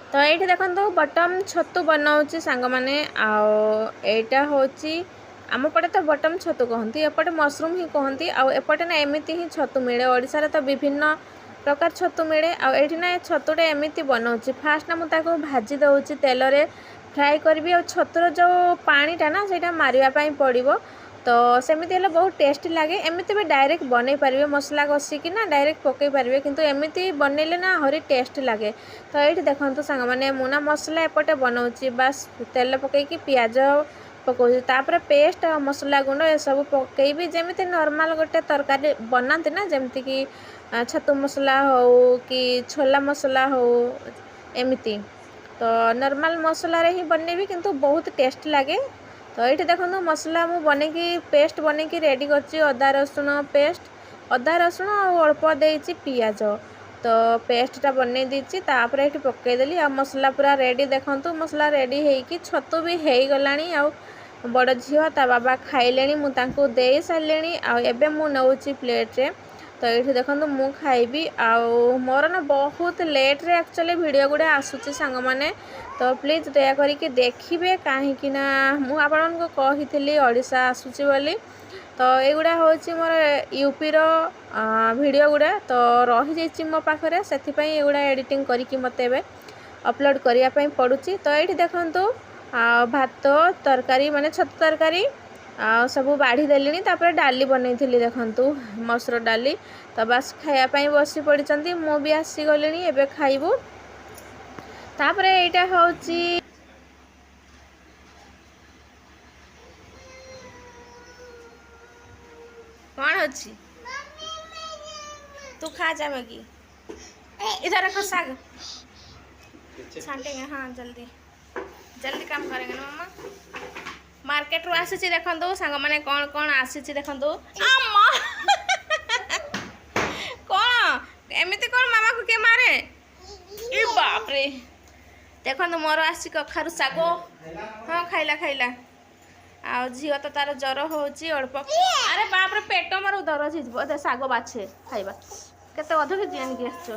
तो ये देखो बटम छतु बनाऊँगी सांग मैंने आईटा हूँ आम पटे तो बटम छतु कहती एपटे मशरूम ही कहती आउटे ना एमती ही छतु मिले ओडिशा तो विभिन्न प्रकार छतु मिले आठी ना छतुटा एमती बनाऊँगी फास्ट ना मुझे भाजी दूसरी तेल रे फ्राए करी आ छतुर जो पानीटा ना से मारे पड़ो तो सेमती हेल्ले बहुत टेस्टी लगे एमती भी डायरेक्ट बन पारे मसला कषिकी ना डायरेक्ट पकई पारे किंतु एमती बनइले ना हरी टेस्ट लगे। तो ये देखो सांग मैंने मुना मसला एपटे बनाऊँगी बास तेल पकईकी पियाज पकाऊँ तापर पेस्ट और मसला गुंड ये सब पकईबी जमी नॉर्मल गोटे तरकारी बनाती ना जमती कि छतु मसला हो कि छोला मसला हो एमती तो नॉर्मल मसला रे ही बनइबी किंतु बहुत टेस्ट लगे। तो ये देखो मसला मु बनईकी पेस्ट बनईकी रेडी करची अदा रसुण पेस्ट अदा रसुण अल्प देती पियाज तो पेस्टा बनई देती तापर ये पकईदेली आ मसला पूरा रेडी देखूँ मसला रेडी होगी छतु भी हो गलानी आ बड़ झील ता बाबा खाइले मुझे दे सारे आबे मु नौची प्लेट्रे। तो ये देखो मु खाइबी आउ मोर ना बहुत लेट्रे एक्चुअली वीडियो गुड़े आसूची सांग मैंने तो प्लीज दया करिके देखिए कहीं मुझे कही ओडिशा आसूची बोली तो युवा हूँ मोर यूपी रो वीडियो गुड़ा तो रही जाइए मो पाखे से युवा एडिटिंग करके मत अपलोड करने पड़ुची। तो ये देखूँ भात तरकारी माने छतु तरकारी सब बाढ़ी देली तापर डाली बनई देखूँ मसुर डाली तो बास खायापाई बसी पड़ी मु भी आसीगली एबे खाइबू तापर एटा हूँ कौन अच्छी तू खा जा मैगी इधर रखो साग छांटेंगे हाँ जल्दी जल्दी काम करेंगे ना मम्मा। मार्केट रू आसी देखो सांग मैंने कौन कौन आसी देखो कौन एमती कौन मामा को किए मारे ए बाप रे देखो मोर आसी कखारु साग हाँ खाइला खाइला आ झील तो तार जर होची अल्प अरे बाप रे पेट मोर दरज हो साग बाछे खाइबा केते अध केजी आनिक आसछ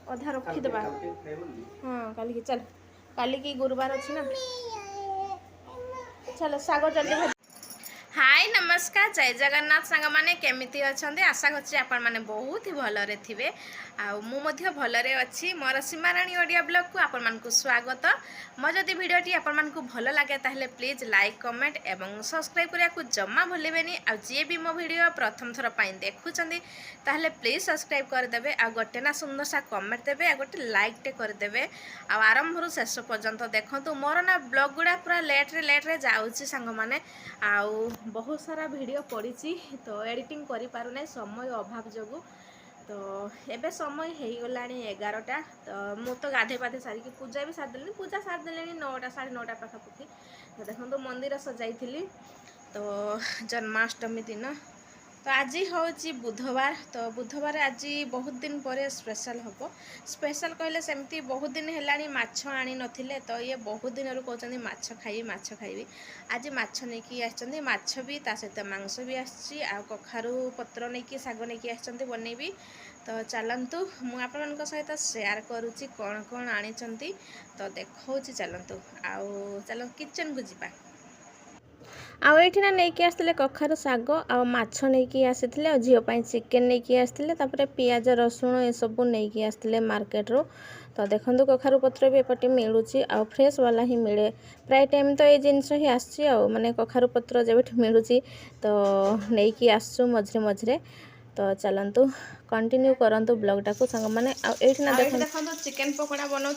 अधा रखीदेबा हाँ काली की चल काली की गुरुवार अच्छी ना चलो साग जल्दी हाय नमस्कार जय जगन्नाथ सांग मैंने केमिति अच्छे आशा करछि आपण माने बहुत ही भलरे थिबे आ मु मध्य भलरे अच्छी मोर सीमाराणी ओडिया ब्लॉग को आपण मानकु स्वागत मो जदि वीडियोटी आपण मानकु भल लागे ताहले प्लीज लाइक कमेंट एवं सब्सक्राइब करिया को जम्मा भूलिबेनी आ जे भी मो वीडियो प्रथम थर पाई देखुचंदी ताहले प्लीज सब्सक्राइब कर देबे आ गोटे ना सुंदर सा कमेंट देबे आ गोटे लाइक टे कर देबे आ आरंभ रु शेष पर्यंत देखंतु मोर ना ब्लॉग गुडा पूरा लेट रे जाउची सांग माने आ बहुत सारा वीडियो पड़ी तो एडिटिंग करि पारु नै समय अभाव जोगु तो एबे समय हो गला 11टा तो मु तो गाधे पाधे सारिकी पूजा भी सारिदेली पूजा सारिदेली 9टा 9:30 पाखापाखि तो देखो मंदिर सजाई तो जन्माष्टमी दिन तो आज हूँ बुधवार तो बुधवार आज बहुत दिन पर स्पेशल हम स्पेशल कहले सेमती बहुत दिन है माछ आनी नथिले तो ये बहुत दिन कहते माछ खाइबी आज माछ नहीं आसछन्ती माछ भी ता सहित मांस भी आसी आ कखारू पत्र नहीं साग नहीं आसछन्ती बनैबी तो चलतु मु आपण सहित शेयर करुच्ची कौन कौन आनी तो देखा चलतु आउ चल किचन को जीवा आउ ये नहीं आसते कखारू साग आ माछ नहीं आसी झील चिकेन नहीं आसते पियाज रसुण ये सब नहीं आसते मार्केट रू तो देखो कखारू पत्र भी एपटे मिलूँ आ फ्रेश वाला ही मिले प्राय टाइम तो ये जिनस ही आसची माने कखारू पत्र जब मिलूँ तो नहीं आसचु मझे मझे तो चलतु कंटिन्यू करंतु ब्लॉगटा को सांग मैंने आना देखो चिकेन पकोड़ा बनाऊँ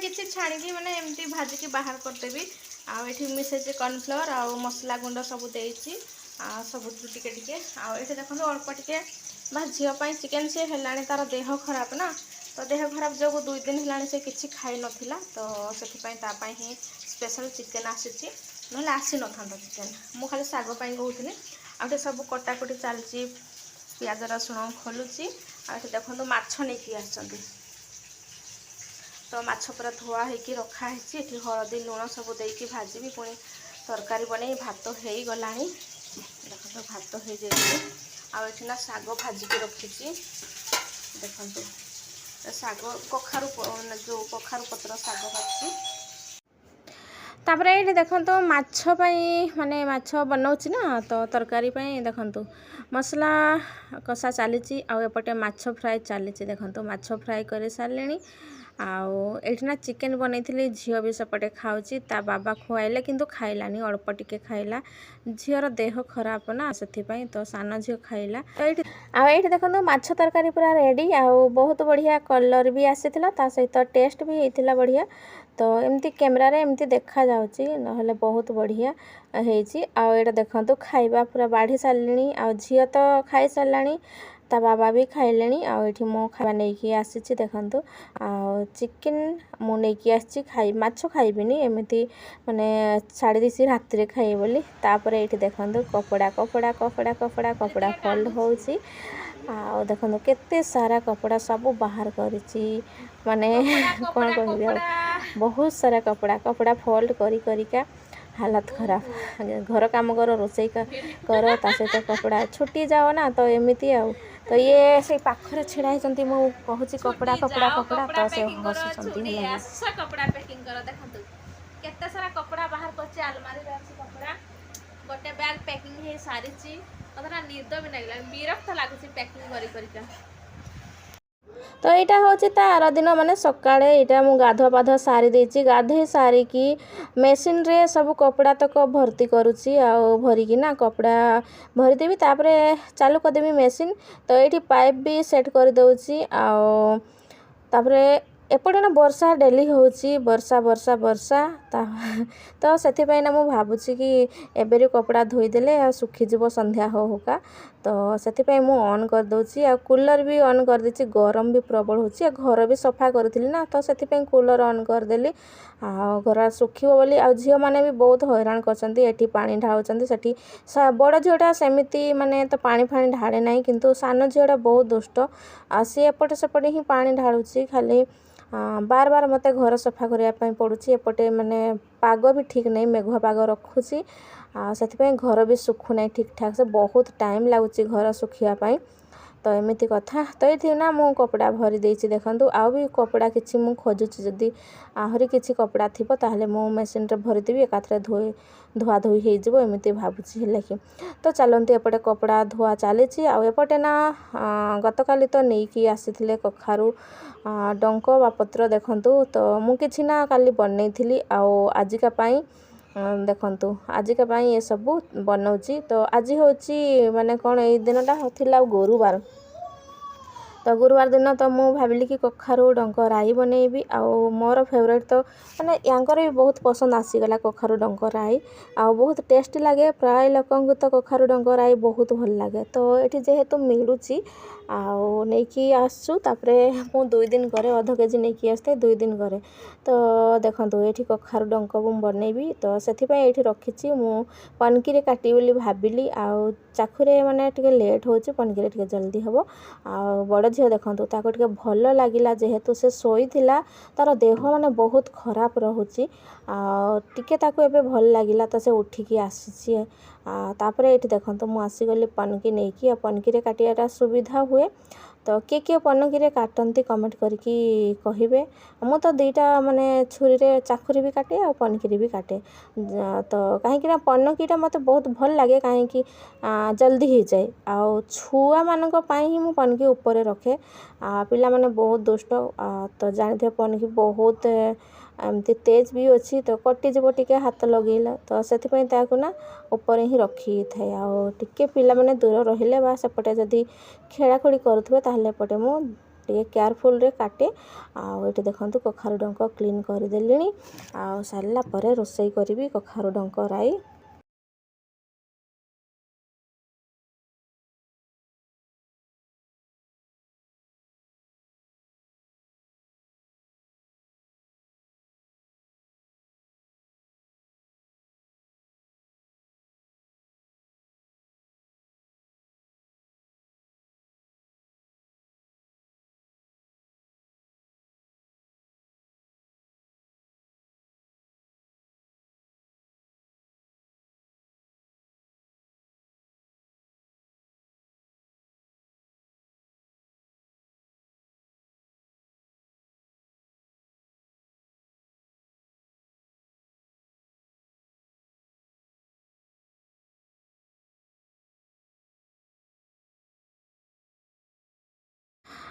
किसी छाणी मैंने एमती भाजिकी बाहर करदेवी आठी मिसेज कॉर्नफ्लोर आ मसला गुंड सब देती सब टिके टिके आठी देखो अल्प टिके बस झील चिकेन सी है तार देह खराब ना तो देह खराब जो 2 दिन है से किसी खाई नथिला तो से ही स्पेशल चिकेन आसी ना आसी न था चिकेन मु खाली साग कहूली आठ सब कटाकटी चलती पियाज रसुण खोलुची आठ देखो माछ नहीं आसछन्ती तो माछ पूरा धुआ होगी रखाही ये हलदी लुण सब देकी भाजी पुणी तरकारी बन भात हो गला देखो भात हो जाए आना साग भाजिकी रखी देखो ଶାଗ କଖାରୁ ଯେଉଁ କଖାରୁ ପତ୍ର ଶାଗ କରିଛି। ତାପରେ ଏଇଠି ଦେଖନ୍ତୁ ମାଛ ପାଇଁ ମାନେ ମାଛ ବନାଉଛି ନା ତ ତରକାରୀ ପାଇଁ ଦେଖନ୍ତୁ ମସଲା କଷା ଚାଲିଛି ଆଉ ଏପଟେ ମାଛ ଫ୍ରାଏ ଚାଲିଛି। ଦେଖନ୍ତୁ ମାଛ ଫ୍ରାଏ କରି ସାରିଲେଣି ଆଉ ଏଇଠି ନା ଚିକେନ୍ ବନେଇଥିଲି। ଝିଅ ବି ସେପଟେ ଖାଉଛି। ତା ବାବା ଖୁଆଇଲେ କିନ୍ତୁ ଖାଇଲାନି, ଅଳ୍ପ ଟିକେ ଖାଇଲା। ଝିଅର ଦେହ ଖରାପ ନା ସେଥିପାଇଁ ତ ସାନ ଝିଅ ଖାଇଲା। ଏଇଠି ଦେଖନ୍ତୁ ମାଛ ତରକାରୀ ପୁରା ରେଡ଼ି ଆଉ ବହୁତ ବଢ଼ିଆ କଲର୍ ବି ଆସିଥିଲା, ତା ସହିତ ଟେଷ୍ଟ ବି ହେଇଥିଲା ବଢ଼ିଆ। ତ ଏମିତି କ୍ୟାମେରାରେ ଏମିତି ଦେଖାଯାଉଛି, ନହେଲେ ବହୁତ ବଢ଼ିଆ ହେଇଛି। ଆଉ ଏଇଟା ଦେଖନ୍ତୁ ଖାଇବା ପୁରା ବାଢ଼ି ସାରିଲିଣି ଆଉ ଝିଅ ତ ଖାଇସାରିଲାଣି, ତା ବାବା ବି ଖାଇଲେଣି। ଆଉ ଏଠି ମୁଁ ଖାଇବା ନେଇକି ଆସିଛି। ଦେଖନ୍ତୁ ଆଉ ଚିକେନ୍ ମୁଁ ନେଇକି ଆସିଛି। ମାଛ ଖାଇବିନି, ଏମିତି ମାନେ ଛାଡ଼ି ଦେଇଛି ରାତିରେ ଖାଇବି ବୋଲି। ତାପରେ ଏଇଠି ଦେଖନ୍ତୁ କପଡ଼ା ଫୋଲ୍ଡ ହେଉଛି। ଆଉ ଦେଖନ୍ତୁ କେତେ ସାରା କପଡ଼ା ସବୁ ବାହାର କରିଛି, ମାନେ କ'ଣ କହିବି ଆଉ ବହୁତ ସାରା କପଡ଼ା ଫୋଲ୍ଡ କରିକା ହାଲତ ଖରାପ। ଘର କାମ କର, ରୋଷେଇ କର, ତା ସହିତ କପଡ଼ା ଛୁଟି ଯାଅ ନା, ତ ଏମିତି ଆଉ। ତ ଇଏ ସେଇ ପାଖରେ ଛିଡ଼ା ହେଇଛନ୍ତି, ମୁଁ କହୁଛି କପଡ଼ା ତ ସେ ହସୁଛନ୍ତି। କପଡ଼ା ପ୍ୟାକିଂ କର। ଦେଖନ୍ତୁ କେତେ ସାରା କପଡ଼ା ବାହାର କରିଛି, ଆଲମାରିରେ ଅଛି କପଡ଼ା। ଗୋଟେ ବ୍ୟାଗ୍ ପ୍ୟାକିଂ ହେଇ ସାରିଛି। ମୋତେ ନା ନିଦ ବି ଲାଗିଲାଣି, ବିରକ୍ତ ଲାଗୁଛି ପ୍ୟାକିଂ କରିକା। ତ ଏଇଟା ହେଉଛି ତା ଆର ଦିନ, ମାନେ ସକାଳେ ଏଇଟା ମୁଁ ଗାଧୁଆ ପାଧୁଆ ସାରି ଦେଇଛି। ଗାଧୋଇ ସାରିକି ମେସିନ୍ରେ ସବୁ କପଡ଼ା ତକ ଭର୍ତ୍ତି କରୁଛି। ଆଉ ଭରିକି ନା କପଡ଼ା ଭରିଦେବି, ତାପରେ ଚାଲୁ କରିଦେବି ମେସିନ୍। ତ ଏଇଠି ପାଇପ୍ ବି ସେଟ୍ କରିଦେଉଛି। ଆଉ ତାପରେ ଏପଟେ ନା ବର୍ଷା ଡେଲି ହେଉଛି, ବର୍ଷା ତ ସେଥିପାଇଁ ନା ମୁଁ ଭାବୁଛି କି ଏବେରୁ କପଡ଼ା ଧୋଇଦେଲେ ଆଉ ଶୁଖିଯିବ ସନ୍ଧ୍ୟା ହଉକା। ତ ସେଥିପାଇଁ ମୁଁ ଅନ୍ କରିଦେଉଛି ଆଉ କୁଲର୍ ବି ଅନ୍ କରିଦେଇଛି। ଗରମ ବି ପ୍ରବଳ ହେଉଛି, ଆଉ ଘର ବି ସଫା କରିଥିଲି ନା, ତ ସେଥିପାଇଁ କୁଲର୍ ଅନ୍ କରିଦେଲି ଆଉ ଘର ଶୁଖିବ ବୋଲି। ଆଉ ଝିଅମାନେ ବି ବହୁତ ହଇରାଣ କରୁଛନ୍ତି, ଏଠି ପାଣି ଢାଳୁଛନ୍ତି, ସେଠି ବଡ଼ ଝିଅଟା ସେମିତି ମାନେ ତ ପାଣି ଢାଳେ ନାହିଁ, କିନ୍ତୁ ସାନ ଝିଅଟା ବହୁତ ଦୁଷ୍ଟ। ଆଉ ସିଏ ଏପଟେ ସେପଟେ ହିଁ ପାଣି ଢାଳୁଛି ଖାଲି। ବାର ମୋତେ ଘର ସଫା କରିବା ପାଇଁ ପଡ଼ୁଛି। ଏପଟେ ମାନେ ପାଗ ବି ଠିକ୍ ନାହିଁ, ମେଘୁଆ ପାଗ ରଖୁଛି। ଆଉ ସେଥିପାଇଁ ଘର ବି ଶୁଖୁନାହିଁ ଠିକ୍ ଠାକ୍ ସେ, ବହୁତ ଟାଇମ୍ ଲାଗୁଛି ଘର ଶୁଖିବା ପାଇଁ। ତ ଏମିତି କଥା। ତ ଏଇଠି ନା ମୁଁ କପଡ଼ା ଭରି ଦେଇଛି। ଦେଖନ୍ତୁ ଆଉ ବି କପଡ଼ା କିଛି ମୁଁ ଖୋଜୁଛି, ଯଦି ଆହୁରି କିଛି କପଡ଼ା ଥିବ ତାହେଲେ ମୁଁ ମେସିନ୍ରେ ଭରିଦେବି, ଏକାଥରେ ଧୁଆଧୋଇ ହେଇଯିବ, ଏମିତି ଭାବୁଛି। ହେଲେ କି ତ ଚାଲନ୍ତୁ, ଏପଟେ କପଡ଼ା ଧୁଆ ଚାଲିଛି। ଆଉ ଏପଟେ ନା ଗତକାଲି ତ ନେଇକି ଆସିଥିଲେ କଖାରୁ ଡଙ୍କ ବା ପତ୍ର। ଦେଖନ୍ତୁ ତ ମୁଁ କିଛି ନା କାଲି ବନେଇଥିଲି, ଆଉ ଆଜିକା ପାଇଁ ଦେଖନ୍ତୁ ଆଜିକା ପାଇଁ ଏସବୁ ବନାଉଛି। ତ ଆଜି ହେଉଛି ମାନେ କ'ଣ, ଏଇ ଦିନଟା ଥିଲା ଗୁରୁବାର। ତ ଗୁରୁବାର ଦିନ ତ ମୁଁ ଭାବିଲି କି କଖାରୁ ଡଙ୍କ ରାଇ ବନେଇବି। ଆଉ ମୋର ଫେଭରେଟ୍ ତ ମାନେ ୟାଙ୍କର ବି ବହୁତ ପସନ୍ଦ ଆସିଗଲା କଖାରୁ ଡଙ୍କ ରାଇ, ଆଉ ବହୁତ ଟେଷ୍ଟି ଲାଗେ। ପ୍ରାୟ ଲୋକଙ୍କୁ ତ କଖାରୁ ଡଙ୍କ ରାଇ ବହୁତ ଭଲ ଲାଗେ। ତ ଏଠି ଯେହେତୁ ମିଳୁଛି ଆଉ ନେଇକି ଆସୁଛୁ, ତାପରେ ମୁଁ 2 ଦିନ କରେ, ଅଧ କେଜି ନେଇକି ଆସିଥାଏ 2 ଦିନ କରେ। ତ ଦେଖନ୍ତୁ ଏଇଠି କଖାରୁ ଡଙ୍କ ମୁଁ ବନେଇବି, ତ ସେଥିପାଇଁ ଏଇଠି ରଖିଛି। ମୁଁ ପନିକିରେ କାଟିବି ବୋଲି ଭାବିଲି, ଆଉ ଚାକୁରେ ମାନେ ଟିକେ ଲେଟ୍ ହେଉଛି, ପନିକିରେ ଟିକେ ଜଲ୍ଦି ହେବ। ଆଉ ବଡ଼ ଝିଅ ଦେଖନ୍ତୁ, ତାକୁ ଟିକେ ଭଲ ଲାଗିଲା, ଯେହେତୁ ସେ ଶୋଇଥିଲା, ତା'ର ଦେହ ମାନେ ବହୁତ ଖରାପ ରହୁଛି। ଆଉ ଟିକେ ତାକୁ ଏବେ ଭଲ ଲାଗିଲା, ତ ସେ ଉଠିକି ଆସିଛି। ତାପରେ ଏଇଠି ଦେଖନ୍ତୁ ମୁଁ ଆସିଗଲି ପନିକି ନେଇକି। ଆଉ ପନିକିରେ କାଟିବାଟା ସୁବିଧା ହୁଏ। ତ କିଏ ପନିକିରେ କାଟନ୍ତି କମେଣ୍ଟ କରିକି କହିବେ। ମୁଁ ତ ଦୁଇଟା ମାନେ ଛୁରୀରେ, ଚାକୁରେ ବି କାଟେ ଆଉ ପନିକିରେ ବି କାଟେ। ତ କାହିଁକିନା ପନିକିଟା ମୋତେ ବହୁତ ଭଲ ଲାଗେ, କାହିଁକି ଜଲ୍ଦି ହେଇଯାଏ। ଆଉ ଛୁଆମାନଙ୍କ ପାଇଁ ହିଁ ମୁଁ ପନିକି ଉପରେ ରଖେ। ପିଲାମାନେ ବହୁତ ଦୁଷ୍ଟ, ତ ଜାଣିଥିବେ ପନିକି ବହୁତ ଏମିତି ତେଜ ବି ଅଛି, ତ କଟିଯିବ ଟିକେ ହାତ ଲଗେଇଲା। ତ ସେଥିପାଇଁ ତାକୁ ନା ଉପରେ ହିଁ ରଖିଥାଏ। ଆଉ ଟିକେ ପିଲାମାନେ ଦୂର ରହିଲେ ବା ସେପଟେ ଯଦି ଖେଳାଖେଳି କରୁଥିବେ, ତାହେଲେ ଏପଟେ ମୁଁ ଟିକେ କେୟାରଫୁଲ୍ରେ କାଟେ। ଆଉ ଏଠି ଦେଖନ୍ତୁ କଖାରୁ ଡଙ୍କ କ୍ଲିନ୍ କରିଦେଲିଣି। ଆଉ ସାରିଲା ପରେ ରୋଷେଇ କରିବି କଖାରୁ ଡଙ୍କ ରାଇ।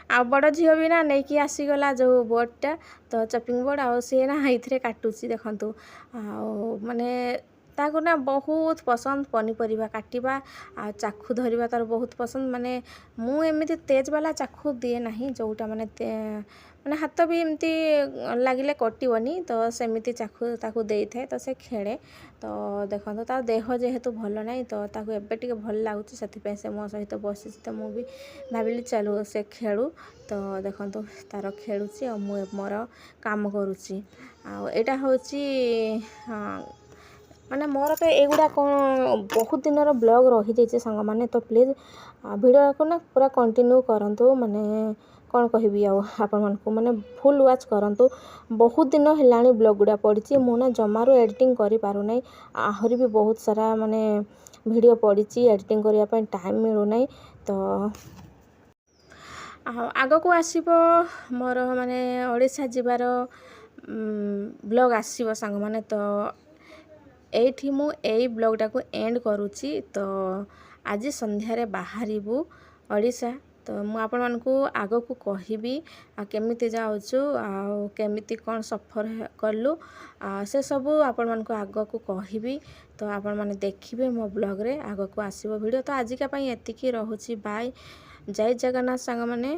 आ बड़ झील भी ना नहीं कि आसीगला जो बोर्डटा तो चपिंग बोर्ड आ सी ना ये काटुची देखु माने ताको ना बहुत पसंद पनीपरिया काटिबा आ चाकू धरिबा तार बहुत पसंद माने मु एमती तेज वाला चाकू दिए नहीं जोटा माने माने हाथ भी एमती लगिले कटिबनी तो सेमिति चाकू ताकू देई थाए तो से खेले तो देखो तार देह जेहेतु भल ना तो ताकू एबे टिके भल लागुची से से मो सहित बसी तो मु भी भाविली चलो से खेलू तो देखो तार खेलुची आ मु मोर काम करुची आ एटा होची माने मोर तो एगुड़ा कौन बहुत दिन ब्लॉग रही जाइए सांग मैंने तो प्लीज़ वीडियो को ना पूरा कंटिन्यू करंतु माने कौन कहबी आपण मानकु माने फुल वाच करंतु बहुत दिन हेलाणी ब्लॉग गुड़ा पड़ी मु ना जमारू एडिटिंग करि पारु नै आहरी भी बहुत सारा माने वीडियो पड़ी एडिटिंग करिया पे टाइम मिलु नै तो आग को आसीबो मोर माने ओडिशा जिबार ब्लॉग आसीबो सांग माने तो एठी मु एई ब्लॉगटा को एंड करूची तो आज संध्यारे बाहरिबु ओडिशा तो मु आपण मानकु आगो को कहिबी केमिति जाउछु आ केमिति कोन सफर करलु से सब आपण मानकु आगो को कहिबी तो आपण माने देखिबे मो ब्लॉग रे आगो को आसीबो वीडियो तो आज का पई एतिकी रहूची बाय जय जगन्नाथ सांग माने।